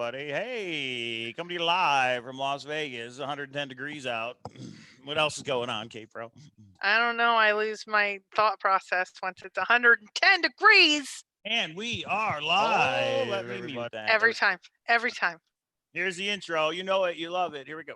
everybody. Hey, coming to you live from Las Vegas. 110 degrees out. What else is going on, Kpro? I don't know. I lose my thought process once it's 110 degrees And we are live. Let me mute that. every time. Every time. Here's the intro. You know it. You love it. Here we go.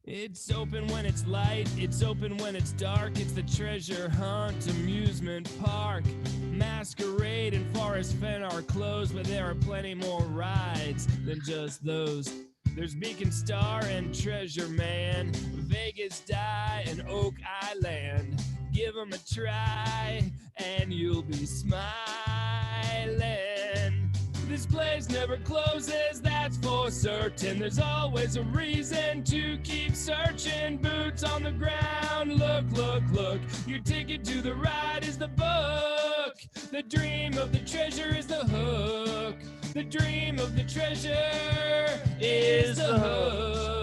It's open when it's light, it's open when it's dark. It's the treasure hunt amusement park. Masquerade and Forest Fen are closed, but there are plenty more rides than just those. There's Beacon Star and Treasure Man, Vegas Die and Oak Island. Give 'em a try and you'll be smiling. This place never closes, that's for certain. There's always a reason to keep searching. Boots on the ground, look, look, look. Your ticket to the ride is the book. The dream of the treasure is the hook. The dream of the treasure is the hook.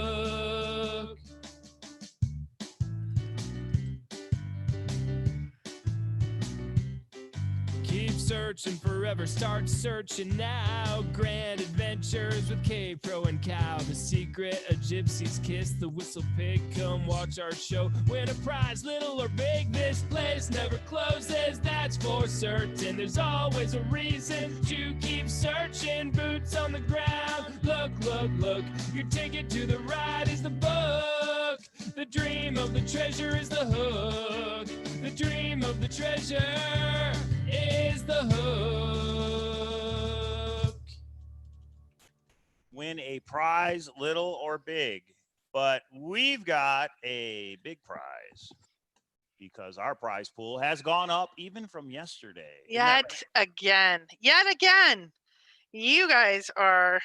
Keep searching forever, start searching now. Grand adventures with Kpro and Cow. The secret, a gypsy's kiss, the whistle pig. Come watch our show, win a prize, little or big. This place never closes, that's for certain. There's always a reason to keep searching. Boots on the ground, look, look, look. Your ticket to the ride is the book. The dream of the treasure is the hook. The dream of the treasure is the hook. Win a prize, little or big. But we've got a big prize because our prize pool has gone up even from yesterday. Yet again. You guys are,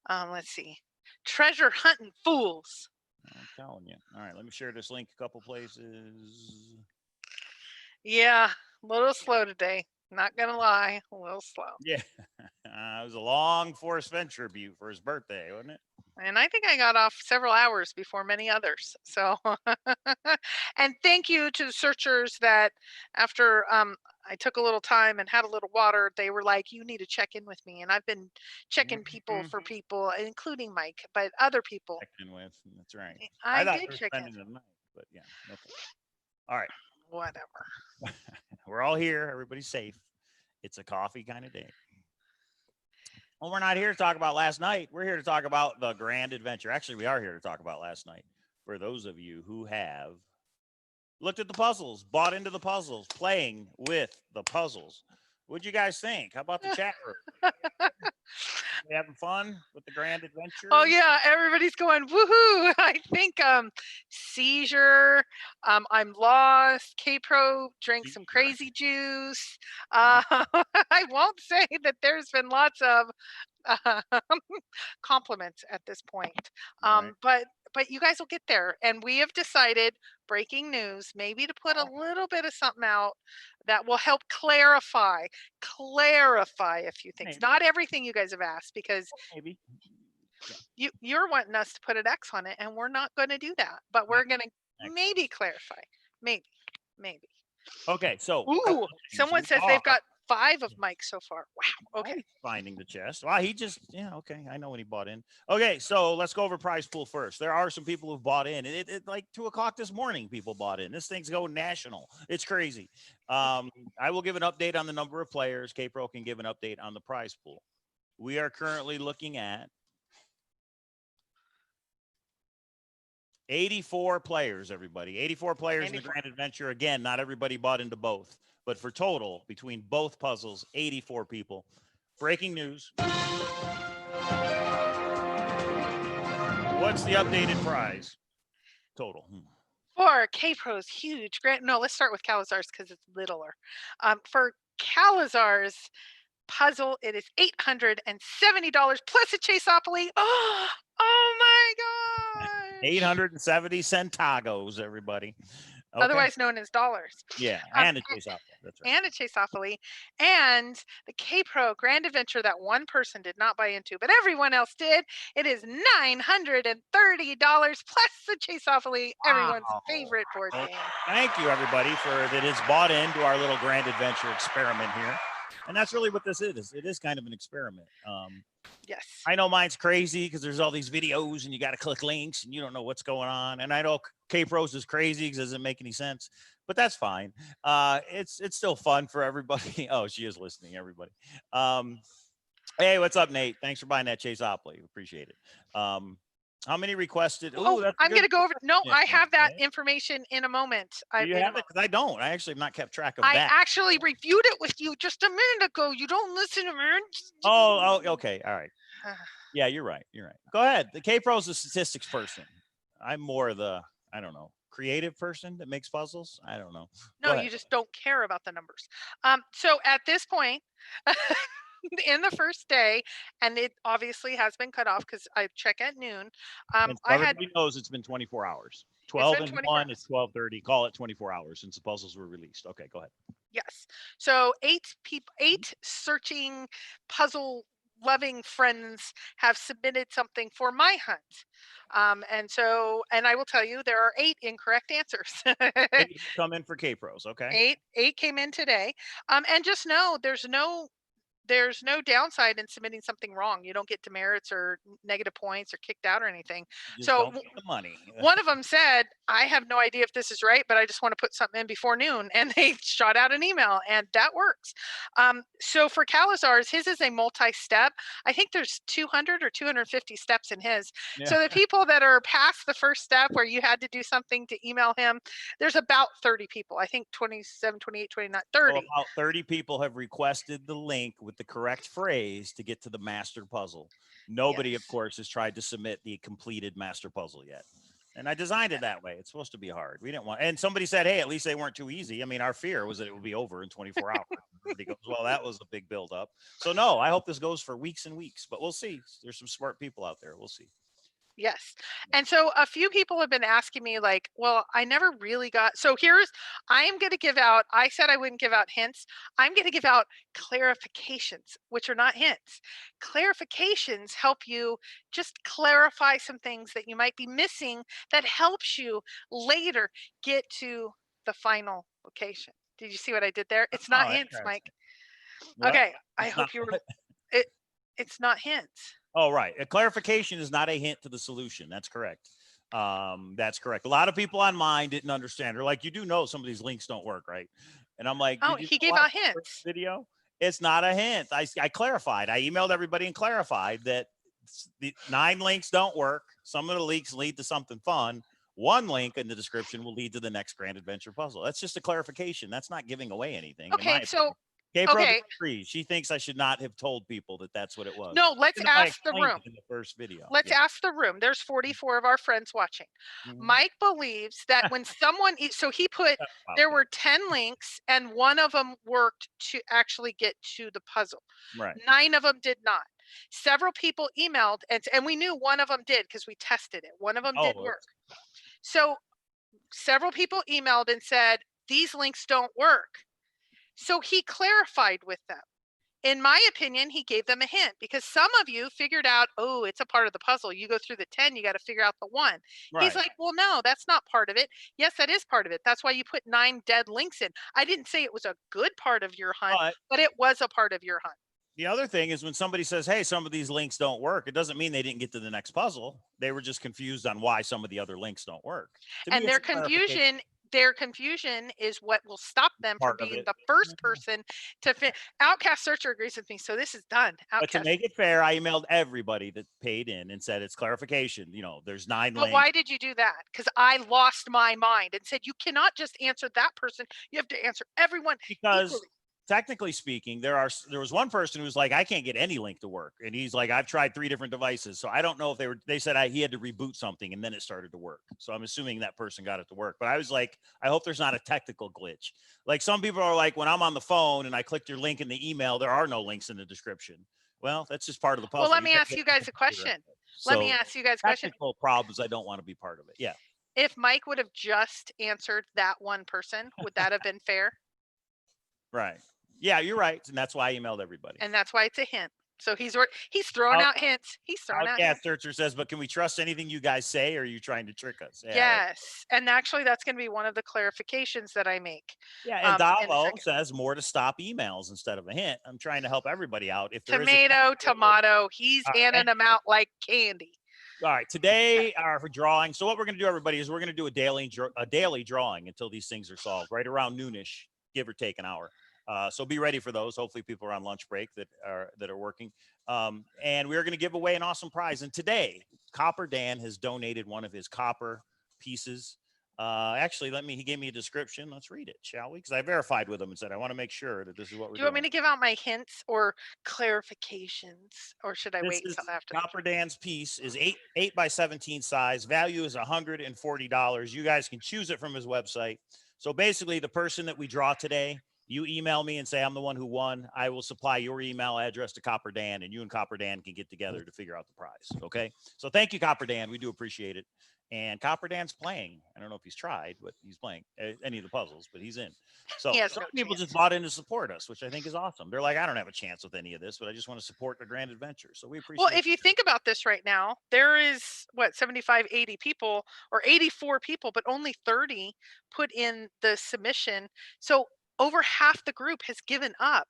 let's see, treasure hunting fools. I'm telling you. All right, let me share this link a couple places. Yeah, a little slow today. Not gonna lie, a little slow. Yeah, it was a long Forest Fen tribute for his birthday, wasn't it? And I think I got off several hours before many others. So, and thank you to the searchers that after I took a little time and had a little water, they were like, you need to check in with me. And I've been checking people for people, including Mike, but other people. Check in with. That's right. I thought did they were check in. spending the night, but yeah. Okay. All right. Whatever. We're all here. Everybody's safe. It's a coffee kind of day. Well, we're not here to talk about last night. We're here to talk about the grand adventure. Actually, we are here to talk about last night. For those of you who have looked at the puzzles, bought into the puzzles, playing with the puzzles. What'd you guys think? How about the chat room? You having fun with the grand adventure? Oh yeah, everybody's going woohoo! I think seizure. I'm lost. Kpro drank some crazy juice. I won't say that there's been lots of compliments at this point. Right. But you guys will get there, and we have decided, breaking news, maybe to put a little bit of something out that will help clarify a few things. Maybe. Not everything you guys have asked, because Maybe. you're wanting us to put an X on it, and we're not going to do that. But we're going to maybe clarify. Maybe. Okay, so Ooh, someone says they've got 5 of Mike so far. Wow. Okay. Finding the chest. Well, he just, okay. I know when he bought in. Okay, so let's go over prize pool first. There are some people who've bought in. It like 2 o'clock this morning, people bought in. This thing's going national. It's crazy. I will give an update on the number of players. Kpro can give an update on the prize pool. We are currently looking at 84 players, everybody. 84 players in the Grand Adventure. Again, not everybody bought into both. But for total, between both puzzles, 84 people. Breaking news. What's the updated prize total? For Kpro's huge grant. No, let's start with Calazar's because it's littler. For Calazar's puzzle, it is $870 plus a chaseopoly. Oh my God. 870 centagos, everybody. Okay. Otherwise known as dollars. Yeah, and a chaseopoly. That's right. And a chaseopoly. And the Kpro Grand Adventure that one person did not buy into, but everyone else did. It is $930 plus the chaseopoly, everyone's favorite board game. Thank you, everybody, for that has bought into our little Grand Adventure experiment here. And that's really what this is. It is kind of an experiment. Yes. I know mine's crazy because there's all these videos and you got to click links and you don't know what's going on. And I know Kpro's is crazy because it doesn't make any sense, but that's fine. It's still fun for everybody. Oh, she is listening, everybody. Hey, what's up, Nate? Thanks for buying that Chase Opley. Appreciate it. How many requested? Oh, That's I'm going to go over. No, question, I have that right? information in a moment. Do you have it? Because I don't. I actually have not kept track of I that. actually reviewed it with you just a minute ago. You don't listen to me. Oh, okay. All right. Yeah, you're right. You're right. Go ahead. The Kpro's a statistics person. I'm more the, I don't know, creative person that makes puzzles. I don't know. No, you just don't care about the numbers. So at this point, in the first day, and it obviously has been cut off because I check at noon. And so I had everybody knows it's been 24 hours. It's 12 been and 24 1 is 12:30. Call it 24 hours since the puzzles were released. Okay, go ahead. yes. So 8 searching puzzle loving friends have submitted something for my hunt. And I will tell you there are 8 incorrect answers. Come in for Kpro's. Okay. 8 came in today. And just know there's no downside in submitting something wrong. You don't get demerits or negative points or kicked out or anything. Just So don't get the money. one of them said, I have no idea if this is right, but I just want to put something in before noon. And they shot out an email, and that works. So for Calazar's, his is a multi-step. I think there's 200 or 250 steps in his. Yeah. So the people that are past the first step where you had to do something to email him, there's about 30 people. I think 27, 28, 29, 30. So about 30 people have requested the link with the correct phrase to get to the master puzzle. Nobody, Yes. of course, has tried to submit the completed master puzzle yet. And I designed it that way. It's supposed to be hard. We didn't want, and somebody said, hey, at least they weren't too easy. I mean, our fear was that it would be over in 24 hours. Everybody goes, well, that was a big buildup. So no, I hope this goes for weeks and weeks, but we'll see. There's some smart people out there. We'll see. Yes. And so a few people have been asking me like, well, I never really got, I am going to give out, I said I wouldn't give out hints. I'm going to give out clarifications, which are not hints. Clarifications help you just clarify some things that you might be missing that helps you later get to the final location. Did you see what I did there? It's not hints, Mike. What? Okay. I It's hope not you what? were, it's not hints. Oh, right. A clarification is not a hint to the solution. That's correct. That's correct. A lot of people on mine didn't understand. They're like, you do know some of these links don't work, right? And I'm like, Oh, did you he not gave watch out the first hints. video? It's not a hint. I clarified. I emailed everybody and clarified that the 9 links don't work. Some of the links lead to something fun. One link in the description will lead to the next grand adventure puzzle. That's just a clarification. That's not giving away anything. Okay, so Kpro okay. disagrees. She thinks I should not have told people that that's what it was. No, let's Even though I ask the explained room. it in the first video. Let's Yeah. ask the room. There's 44 of our friends watching. Mhm. Mike believes that when someone, so he put, there were 10 links and one of them worked to actually get to the puzzle. Right. 9 of them did not. Several people emailed, and we knew one of them did because we tested it. One of them did work. So several people emailed and said, these links don't work. So he clarified with them. In my opinion, he gave them a hint because some of you figured out, oh, it's a part of the puzzle. You go through the 10, you got to figure out the 1. Right. He's like, well, no, that's not part of it. Yes, that is part of it. That's why you put 9 dead links in. I didn't say it was a good part of your hunt, but it was a part of your hunt. The other thing is when somebody says, hey, some of these links don't work, it doesn't mean they didn't get to the next puzzle. They were just confused on why some of the other links don't work. And their confusion is what will stop them from being the first person to fit. Outcast Searcher agrees with me, so this is done. But to make it fair, I emailed everybody that paid in and said it's clarification. You know, there's 9 links. But why did you do that? Because I lost my mind and said you cannot just answer that person. You have to answer everyone equally. Technically speaking, there was one person who was like, I can't get any link to work. And he's like, I've tried 3 different devices. So I don't know if they said he had to reboot something and then it started to work. So I'm assuming that person got it to work. But I was like, I hope there's not a technical glitch. Like some people are like, when I'm on the phone and I clicked your link in the email, there are no links in the description. Well, that's just part of the puzzle. Well, let me ask you guys a question. Technical problems, I don't want to be part of it. Yeah. If Mike would have just answered that one person, would that have been fair? Right. Yeah, you're right. And that's why I emailed everybody. And that's why it's a hint. So he's throwing out hints. He's throwing out Outcast hints. Searcher says, but can we trust anything you guys say, or are you trying to trick us? Yeah, Yes, and actually, that's going to be one of the clarifications that I make. yeah. And In a Davo second. says more to stop emails instead of a hint. I'm trying to help everybody out. If there is Tomato. He's All handing right. them out like candy. All right, today for drawing. So what we're going to do, everybody, is we're going to do a daily drawing until these things are solved, right around noonish, give or take an hour. So be ready for those. Hopefully, people are on lunch break that are working. And we're going to give away an awesome prize. And today, Copper Dan has donated one of his copper pieces. Actually, he gave me a description. Let's read it, shall we? Because I verified with him and said, I want to make sure that this is what we're doing. Do you want me to give out my hints or clarifications, or should I wait This until is after? Copper Dan's piece is 8 by 17 size. Value is $140. You guys can choose it from his website. So basically, the person that we draw today, you email me and say I'm the one who won. I will supply your email address to Copper Dan, and you and Copper Dan can get together to figure out the prize. Okay. So thank you, Copper Dan. We do appreciate it. And Copper Dan's playing. I don't know if he's tried, but he's playing any of the puzzles, but he's in. So some people just bought in to support us, which I think is awesome. They're like, I don't have a chance with any of this, but I just want to support the Grand Adventure. So we appreciate it. Well, if you think about this right now, there is 75, 80 people or 84 people, but only 30 put in the submission. So over half the group has given up.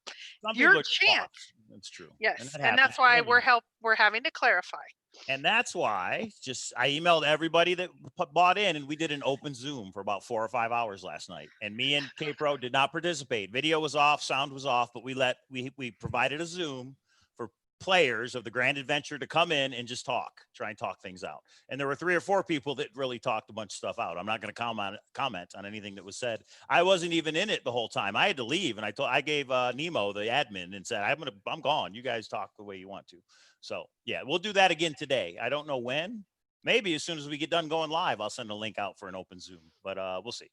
Your chance. That's true. Yes. And that's why we're having to clarify. And that's why I emailed everybody that bought in, and we did an open Zoom for about 4 or 5 hours last night. And me and Kpro did not participate. Video was off, sound was off, but we provided a Zoom for players of the Grand Adventure to come in and just try and talk things out. And there were 3 or 4 people that really talked a bunch of stuff out. I'm not going to comment on anything that was said. I wasn't even in it the whole time. I had to leave, and I gave Nemo, the admin, and said, I'm gone. You guys talk the way you want to. So yeah, we'll do that again today. I don't know when. Maybe as soon as we get done going live, I'll send a link out for an open Zoom, but we'll see.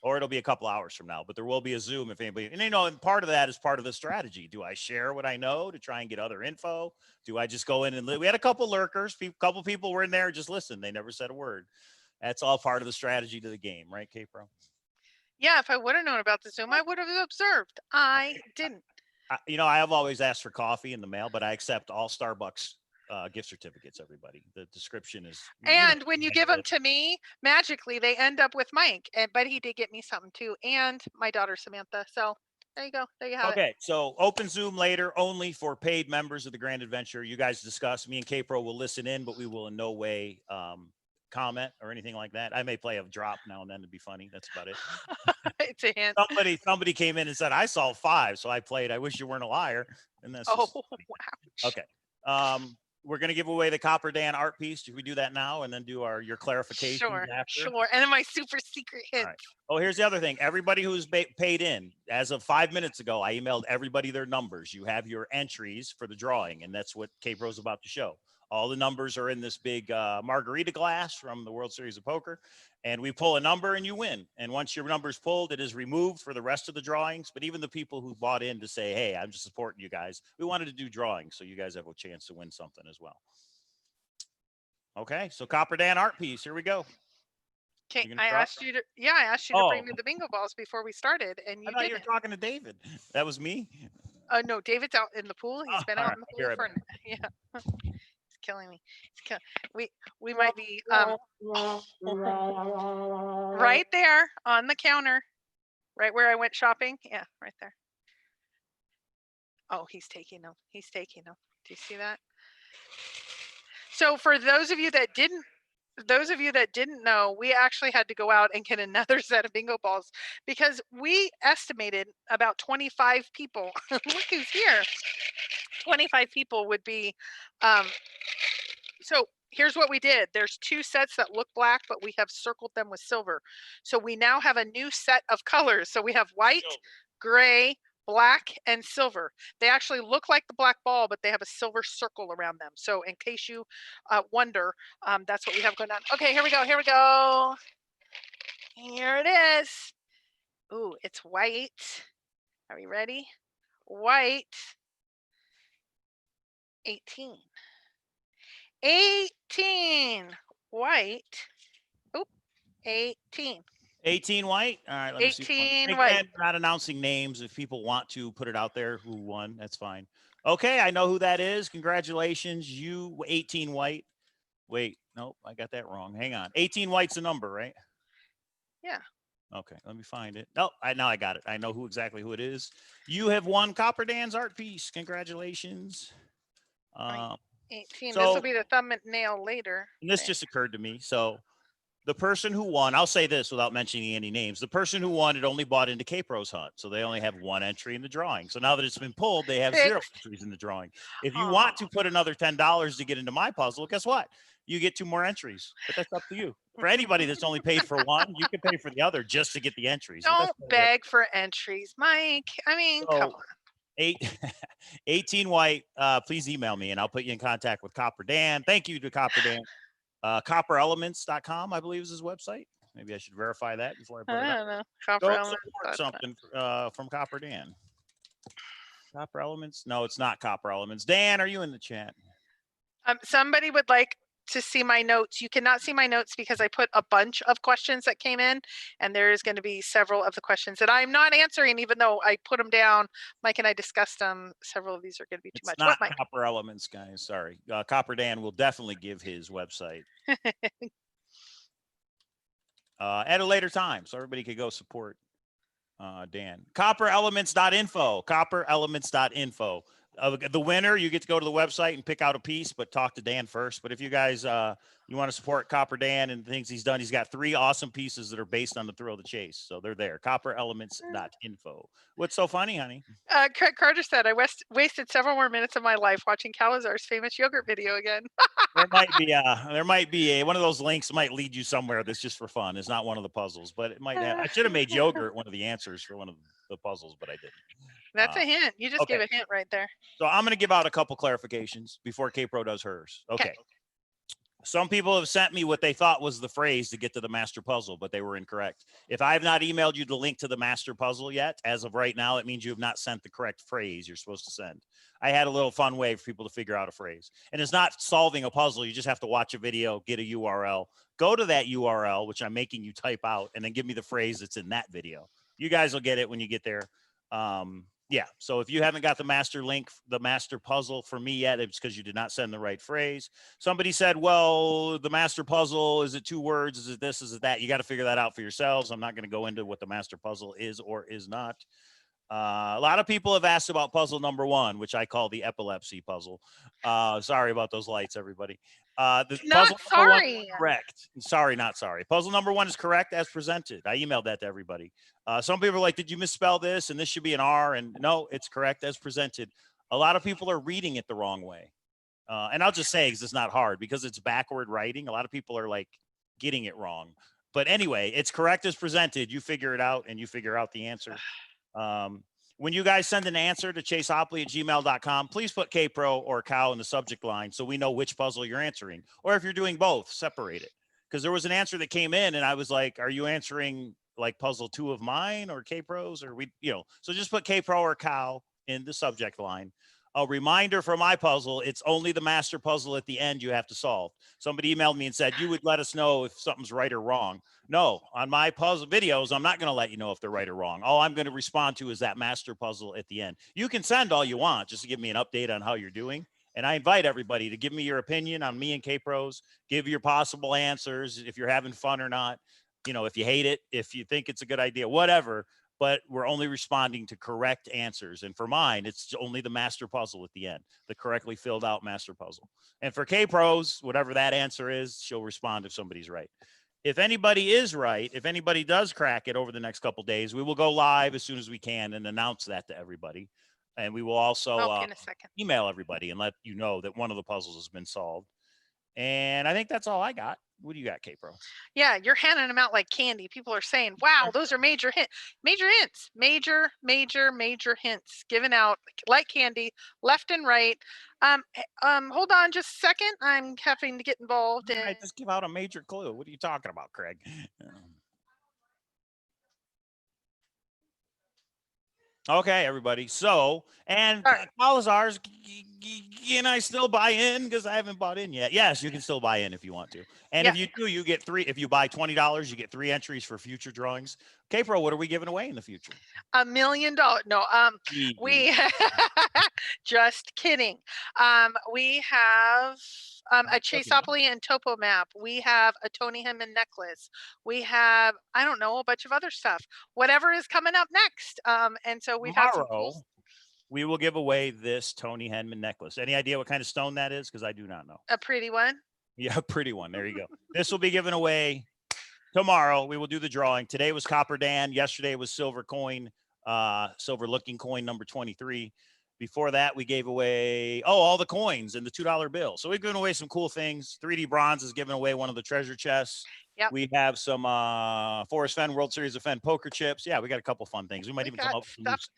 Or it'll be a couple hours from now, but there will be a Zoom if anybody, and part of that is part of the strategy. Do I share what I know to try and get other info? Do I just go in and we had a couple lurkers, couple people were in there, just listen. They never said a word. That's all part of the strategy to the game, right, Kpro? Yeah, if I would have known about the Zoom, I would have observed. I didn't. I have always asked for coffee in the mail, but I accept all Starbucks gift certificates, everybody. The description is. And when you give them to me, magically they end up with Mike. But he did get me something too, and my daughter Samantha. So there you go. There you have it. Okay, so open Zoom later, only for paid members of the Grand Adventure. You guys discuss. Me and Kpro will listen in, but we will in no way comment or anything like that. I may play a drop now and then to be funny. That's about it. It's a hint. Somebody came in and said, I saw 5, so I played I Wish You Weren't a Liar. And that's wow. Okay. We're going to give away the Copper Dan art piece. Should we do that now and then do your clarification after? Sure. And then my super secret hint. Right. Oh, here's the other thing. Everybody who's paid in, as of 5 minutes ago, I emailed everybody their numbers. You have your entries for the drawing, and that's what Kpro's about to show. All the numbers are in this big margarita glass from the World Series of Poker. And we pull a number and you win. And once your number's pulled, it is removed for the rest of the drawings. But even the people who bought in to say, hey, I'm just supporting you guys, we wanted to do drawings so you guys have a chance to win something as well. Okay, so Copper Dan art piece. Here we go. Okay, I asked you to bring me the bingo balls before we started, and you I thought you were talking to David. That was me? No, David's out in the pool. He's been out in the pool for killing me. We might be right there on the counter, right where I went shopping. Yeah, right there. Oh, he's taking them. Do you see that? So for those of you that didn't know, we actually had to go out and get another set of bingo balls because we estimated about 25 people. Look who's here. 25 people would be so here's what we did. There's 2 sets that look black, but we have circled them with silver. So we now have a new set of colors. So we have white, gray, black, and silver. They actually look like the black ball, but they have a silver circle around them. So in case you wonder, that's what we have going on. Okay, here we go. Here it is. Ooh, it's white. Are we ready? White. 18. 18 white. Oop, 18. 18 white. All right, let me see. 18 white. Not announcing names. If people want to put it out there who won, that's fine. Okay, I know who that is. Congratulations, you 18 white. Wait, nope, I got that wrong. Hang on. 18 white's a number, right? Yeah. Okay, let me find it. Oh, now I got it. I know exactly who it is. You have won Copper Dan's art piece. Congratulations. Right. Um, 18. This will so be the thumbnail later. and this thing. just occurred to me. So the person who won, I'll say this without mentioning any names. The person who won it only bought into Kpro's hunt, so they only have one entry in the drawing. So now that it's been pulled, they have 0 Six. entries in the drawing. If you Aw. want to put another $10 to get into my puzzle, guess what? You get 2 more entries, but that's up to you. For anybody that's only paid for one, you can pay for the other just to get the entries. But that's Don't beg for entries, Mike. I mean, come so on. 8, 18 white. Please email me and I'll put you in contact with Copper Dan. Thank you to Copper Dan. Copperelements.com, I believe, is his website. Maybe I should verify that before I put it I up. don't know. Go Copper elements. support something from Copper Dan. Copper Elements? No, it's not Copper Elements. Dan, are you in the chat? Somebody would like to see my notes. You cannot see my notes because I put a bunch of questions that came in, and there is going to be several of the questions that I'm not answering, even though I put them down. Mike and I discussed them. Several of these are going to be too It's much. not What, Mike? Copper Elements, guys. Sorry. Copper Dan will definitely give his website at a later time, so everybody could go support Dan. Copperelements.info. Copperelements.info. The winner, you get to go to the website and pick out a piece, but talk to Dan first. But if you guys you want to support Copper Dan and the things he's done, he's got 3 awesome pieces that are based on the thrill of the chase. So they're there. Copperelements.info. What's so funny, honey? Craig Carter said, I wasted several more minutes of my life watching Calazar's famous yogurt video again. There might be one of those links might lead you somewhere that's just for fun. It's not one of the puzzles, but it might have. I should have made yogurt one of the answers for one of the puzzles, but I didn't. That's a hint. You just okay. gave a hint right there. So I'm going to give out a couple clarifications before Kpro does hers. Okay. Some people have sent me what they thought was the phrase to get to the master puzzle, but they were incorrect. If I have not emailed you the link to the master puzzle yet, as of right now, it means you have not sent the correct phrase you're supposed to send. I had a little fun way for people to figure out a phrase. And it's not solving a puzzle. You just have to watch a video, get a URL, go to that URL, which I'm making you type out, and then give me the phrase that's in that video. You guys will get it when you get there. Yeah. So if you haven't got the master link, the master puzzle for me yet, it's because you did not send the right phrase. Somebody said, well, the master puzzle, is it 2 words? Is it this? Is it that? You got to figure that out for yourselves. I'm not going to go into what the master puzzle is or is not. A lot of people have asked about puzzle number 1, which I call the epilepsy puzzle. Sorry about those lights, everybody. The not puzzle sorry. 1 is correct. Sorry, not sorry. Puzzle number 1 is correct as presented. I emailed that to everybody. Some people are like, did you misspell this? And this should be an R. And no, it's correct as presented. A lot of people are reading it the wrong way. And I'll just say, because it's not hard, because it's backward writing. A lot of people are like getting it wrong. But anyway, it's correct as presented. You figure it out and you figure out the answer. When you guys send an answer to chasehopley@gmail.com, please put Kpro or cow in the subject line so we know which puzzle you're answering. Or if you're doing both, separate it. Because there was an answer that came in and I was like, are you answering like puzzle 2 of mine or Kpro's or so just put Kpro or cow in the subject line. A reminder for my puzzle, it's only the master puzzle at the end you have to solve. Somebody emailed me and said, you would let us know if something's right or wrong. No, on my puzzle videos, I'm not going to let you know if they're right or wrong. All I'm going to respond to is that master puzzle at the end. You can send all you want just to give me an update on how you're doing. And I invite everybody to give me your opinion on me and Kpro's, give your possible answers, if you're having fun or not, if you hate it, if you think it's a good idea, whatever. But we're only responding to correct answers. And for mine, it's only the master puzzle at the end, the correctly filled out master puzzle. And for Kpro's, whatever that answer is, she'll respond if somebody's right. If anybody is right, if anybody does crack it over the next couple days, we will go live as soon as we can and announce that to everybody. And we will also email everybody and let you know that one of the puzzles has been solved. And I think that's all I got. What do you got, Kpro? Yeah, you're handing them out like candy. People are saying, wow, those are major hints. Major hints given out like candy, left and right. Hold on just a second. I'm having to get involved. I just give out a major clue. What are you talking about, Craig? Okay, everybody. So, and Calazar's Mikey and I still buy in because I haven't bought in yet. Yes, you can still buy in if you want to. And Yeah. if you do, you get 3. If you buy $20, you get 3 entries for future drawings. Kpro, what are we giving away in the future? $1 million. No, we just kidding. We have a Chaseopoly and Topo map. We have a Tony Henman necklace. We have, I don't know, a bunch of other stuff. Whatever is coming up next. And so we've had some Tomorrow, cool, we will give away this Tony Henman necklace. Any idea what kind of stone that is? Because I do not know. a pretty one. Yeah, a pretty one. There you go. This will be given away tomorrow. We will do the drawing. Today was Copper Dan. Yesterday was silver coin, silver looking coin number 23. Before that, we gave away, all the coins and the $2 bill. So we've given away some cool things. 3D Bronze is giving away one of the treasure chests. Yep. We have some Forrest Fenn World Series of Fenn poker chips. Yeah, we got a couple fun things. We might We even come got up with some stuff.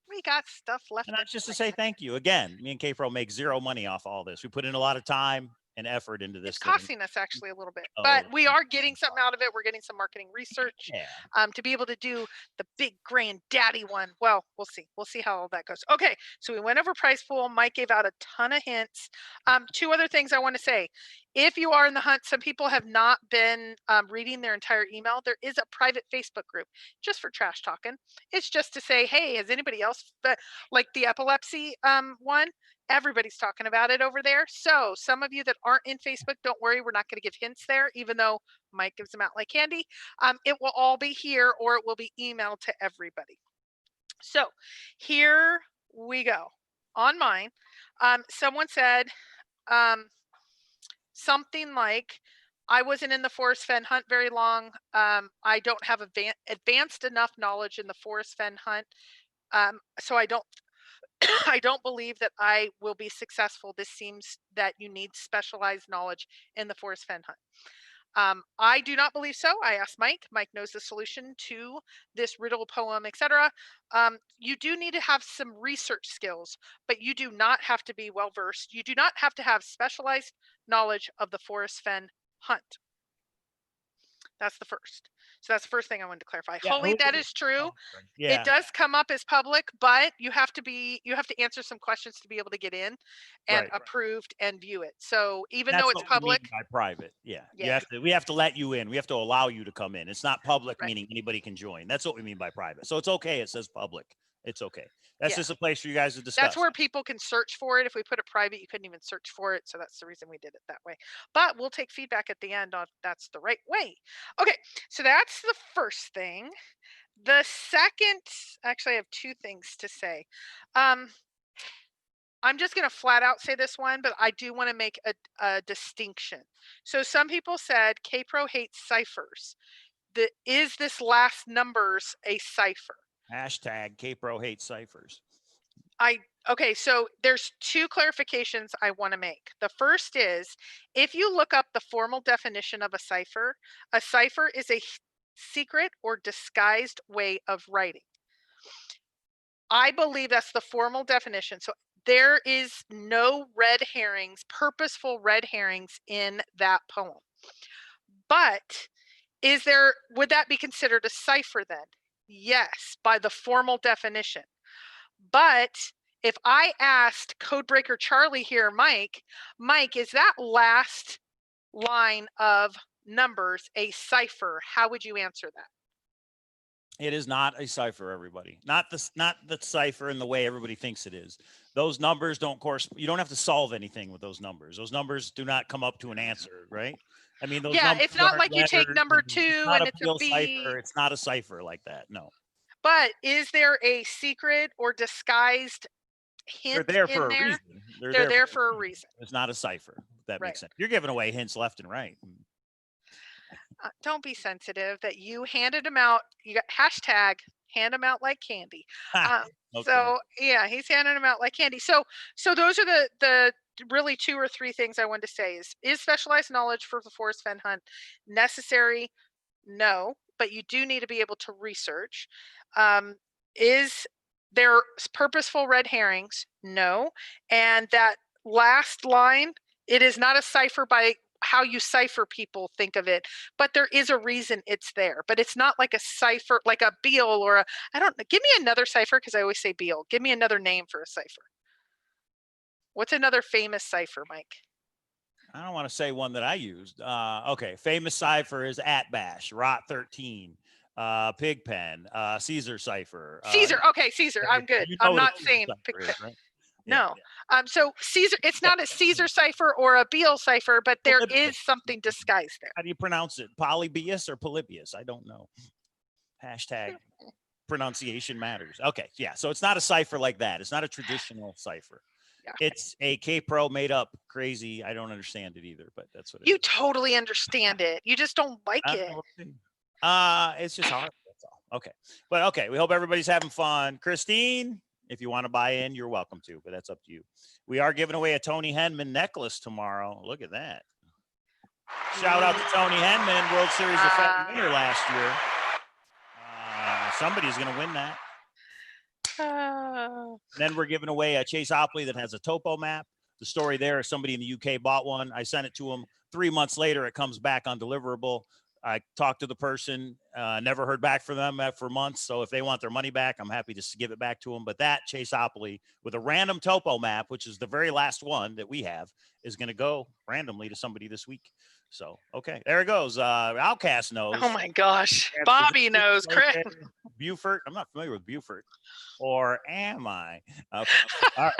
We got stuff left. and that's just to say thank you. Again, me and Kpro make zero money off all this. We put in a lot of time and effort into this It's thing. costing us actually a little bit, but Oh. we are getting something out of it. We're getting some marketing research Yeah. to be able to do the big granddaddy one. Well, we'll see. We'll see how all that goes. Okay, so we went over prize pool. Mike gave out a ton of hints. 2 other things I want to say. If you are in the hunt, some people have not been reading their entire email. There is a private Facebook group just for trash talking. It's just to say, hey, has anybody else, like the epilepsy one? Everybody's talking about it over there. So some of you that aren't in Facebook, don't worry, we're not going to give hints there, even though Mike gives them out like candy. It will all be here, or it will be emailed to everybody. So here we go. On mine, someone said something like, I wasn't in the Forrest Fenn hunt very long. I don't have advanced enough knowledge in the Forrest Fenn hunt. So I don't I don't believe that I will be successful. This seems that you need specialized knowledge in the Forrest Fenn hunt. I do not believe so. I asked Mike. Mike knows the solution to this riddle, poem, etc. You do need to have some research skills, but you do not have to be well versed. You do not have to have specialized knowledge of the Forrest Fenn hunt. That's the first. So that's the first thing I wanted to clarify. Yeah, Holly, that is true. Yeah. It does come up as public, but you have to answer some questions to be able to get in and Right. approved and view it. So even That's though it's what we mean public, by private. Yeah. Yeah. We have to let you in. We have to allow you to come in. It's not public, Right. meaning anybody can join. That's what we mean by private. So it's okay. It says public. It's okay. That's Yeah. just a place for you guys to discuss. that's where people can search for it. If we put it private, you couldn't even search for it. So that's the reason we did it that way. But we'll take feedback at the end on if that's the right way. Okay, so that's the first thing. The second, actually, I have 2 things to say. I'm just going to flat out say this one, but I do want to make a distinction. So some people said Kpro hates ciphers. Is this last numbers a cipher? Hashtag Kpro hates ciphers. Okay, so there's 2 clarifications I want to make. The first is, if you look up the formal definition of a cipher is a secret or disguised way of writing. I believe that's the formal definition. So there is no red herrings, purposeful red herrings in that poem. But would that be considered a cipher then? Yes, by the formal definition. But if I asked Codebreaker Charlie here, Mike, is that last line of numbers a cipher? How would you answer that? It is not a cipher, everybody. Not the cipher in the way everybody thinks it is. Those numbers don't correspond. You don't have to solve anything with those numbers. Those numbers do not come up to an answer, right? I mean, those numbers it's not aren't like you take letters number and 2 it's not and a it's a real B. cipher. It's not a cipher like that. No. But is there a secret or disguised hint They're there in for there? a reason. They're there for a reason. It's not a cipher. That Right. makes sense. You're giving away hints left and right. Don't be sensitive that you handed them out. You got hashtag hand them out like candy. Okay. So yeah, he's handing them out like candy. So those are the really 2 or 3 things I wanted to say. Is specialized knowledge for the Forrest Fenn hunt necessary? No, but you do need to be able to research. Is there purposeful red herrings? No. And that last line, it is not a cipher by how you cipher people think of it, but there is a reason it's there. But it's not like a cipher, like a Beal or I don't know. Give me another cipher, because I always say Beal. Give me another name for a cipher. What's another famous cipher, Mike? I don't want to say one that I used. Okay. Famous cipher is at bash, rot 13, pigpen, Caesar cipher. Caesar. Okay, Caesar. I'm good. You know I'm what a not Caesar saying cipher is, right? no. So Caesar, it's not a Caesar cipher or a Beale cipher, but there is something disguised there. How do you pronounce it? Polybius or Polybius? I don't know. Hashtag pronunciation matters. Okay. Yeah. So it's not a cipher like that. It's not a traditional cipher. Yeah. It's a Kpro made up crazy. I don't understand it either, but that's what it You is. totally understand it. You just don't like it. It's just hard. That's all. Okay. But okay. We hope everybody's having fun. Christine, if you want to buy in, you're welcome to, but that's up to you. We are giving away a Tony Henman necklace tomorrow. Look at that. Shout out to Tony Henman, World Series of winner last year. Somebody's going to win that. And then we're giving away a Chase Opley that has a topo map. The story there is somebody in the UK bought one. I sent it to him. 3 months later, it comes back undeliverable. I talked to the person, never heard back from them for months. So if they want their money back, I'm happy to give it back to them. But that Chase Opley with a random topo map, which is the very last one that we have, is going to go randomly to somebody this week. So, okay, there it goes. Outcast knows. Oh my gosh. Bobby knows, Chris. Beaufort. I'm not familiar with Beaufort. Or am I? Okay. All right.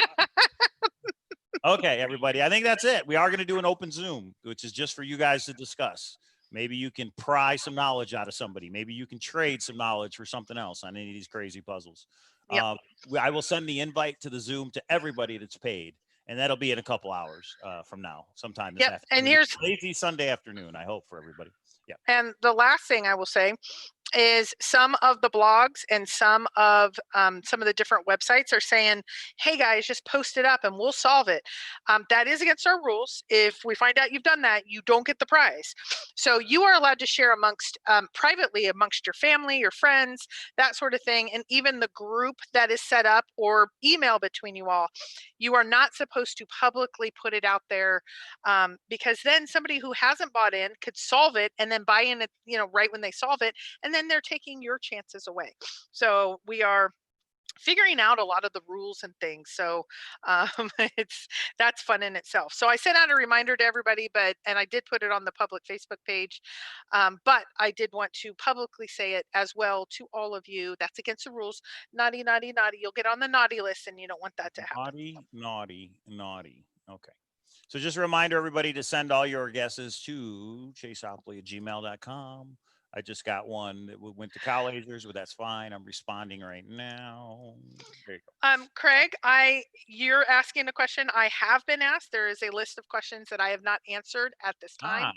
Okay, everybody. I think that's it. We are going to do an open Zoom, which is just for you guys to discuss. Maybe you can pry some knowledge out of somebody. Maybe you can trade some knowledge for something else on any of these crazy puzzles. Yep. I will send the invite to the Zoom to everybody that's paid, and that'll be in a couple hours from now, sometime this afternoon. And here's lazy Sunday afternoon, I hope, for everybody. Yeah. And the last thing I will say is some of the blogs and some of the different websites are saying, hey guys, just post it up and we'll solve it. That is against our rules. If we find out you've done that, you don't get the prize. So you are allowed to share amongst privately amongst your family, your friends, that sort of thing. And even the group that is set up or email between you all, you are not supposed to publicly put it out there because then somebody who hasn't bought in could solve it and then buy in it, right when they solve it. And then they're taking your chances away. So we are figuring out a lot of the rules and things. So that's fun in itself. So I sent out a reminder to everybody, and I did put it on the public Facebook page. But I did want to publicly say it as well to all of you. That's against the rules. Naughty, naughty, naughty. You'll get on the naughty list and you don't want that to happen. Naughty, naughty, naughty. Okay. So just a reminder, everybody, to send all your guesses to chaseopley@gmail.com. I just got one that went to cow lasers, but that's fine. I'm responding right now. There you go. Craig, you're asking a question I have been asked. There is a list of questions that I have not answered at this time.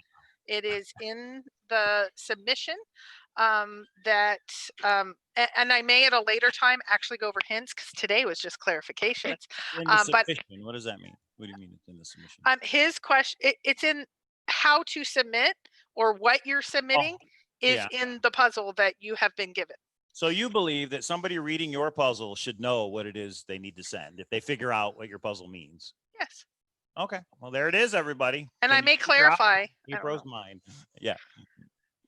It is in the submission and I may at a later time actually go over hints because today was just clarifications. In the submission, what does that mean? What do you mean it's in the submission? His question, it's in how to submit or what you're submitting. Is in the puzzle that you have been given. So you believe that somebody reading your puzzle should know what it is they need to send if they figure out what your puzzle means? Yes. Okay. Well, there it is, everybody. And I may clarify. Kpro's mind. Yeah.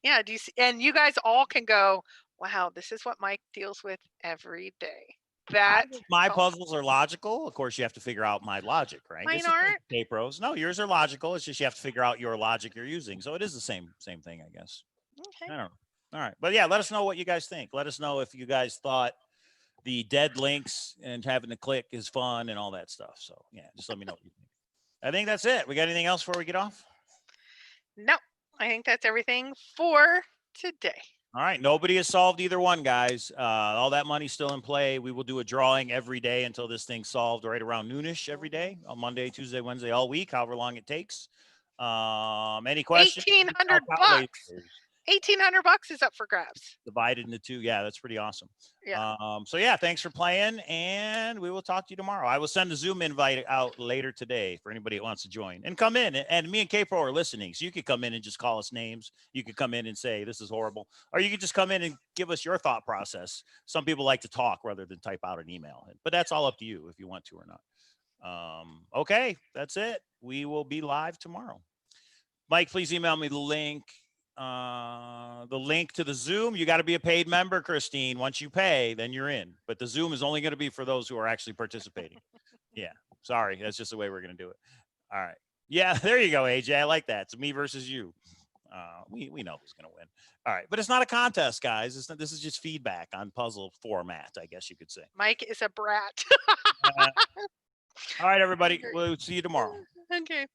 Yeah. Do you see? And you guys all can go, wow, this is what Mike deals with every day. My puzzles are logical. Of course, you have to figure out my logic, right? Mine aren't. Kpro's. No, yours are logical. It's just you have to figure out your logic you're using. So it is the same thing, I guess. Okay. I don't know. All right. But yeah, let us know what you guys think. Let us know if you guys thought the dead links and having to click is fun and all that stuff. So yeah, just let me know what you think. I think that's it. We got anything else before we get off? No, I think that's everything for today. All right. Nobody has solved either one, guys. All that money's still in play. We will do a drawing every day until this thing's solved, right around noonish every day on Monday, Tuesday, Wednesday, all week, however long it takes. Any questions? $1,800. $1,800 is up for grabs. Divided into two. Yeah, that's pretty awesome. Yeah. So yeah, thanks for playing, and we will talk to you tomorrow. I will send the Zoom invite out later today for anybody that wants to join and come in. And me and Kpro are listening, so you could come in and just call us names. You could come in and say this is horrible, or you could just come in and give us your thought process. Some people like to talk rather than type out an email, but that's all up to you if you want to or not. Okay, that's it. We will be live tomorrow. Mike, please email me the link. The link to the Zoom. You got to be a paid member, Christine. Once you pay, then you're in. But the Zoom is only going to be for those who are actually participating. Yeah. Sorry, that's just the way we're gonna do it. All right. Yeah, there you go, AJ. I like that. It's me versus you. We know who's gonna win. All right, but it's not a contest, guys. This is just feedback on puzzle format, I guess you could say. Mike is a brat. All right, everybody. Great. We'll see you tomorrow. Okay.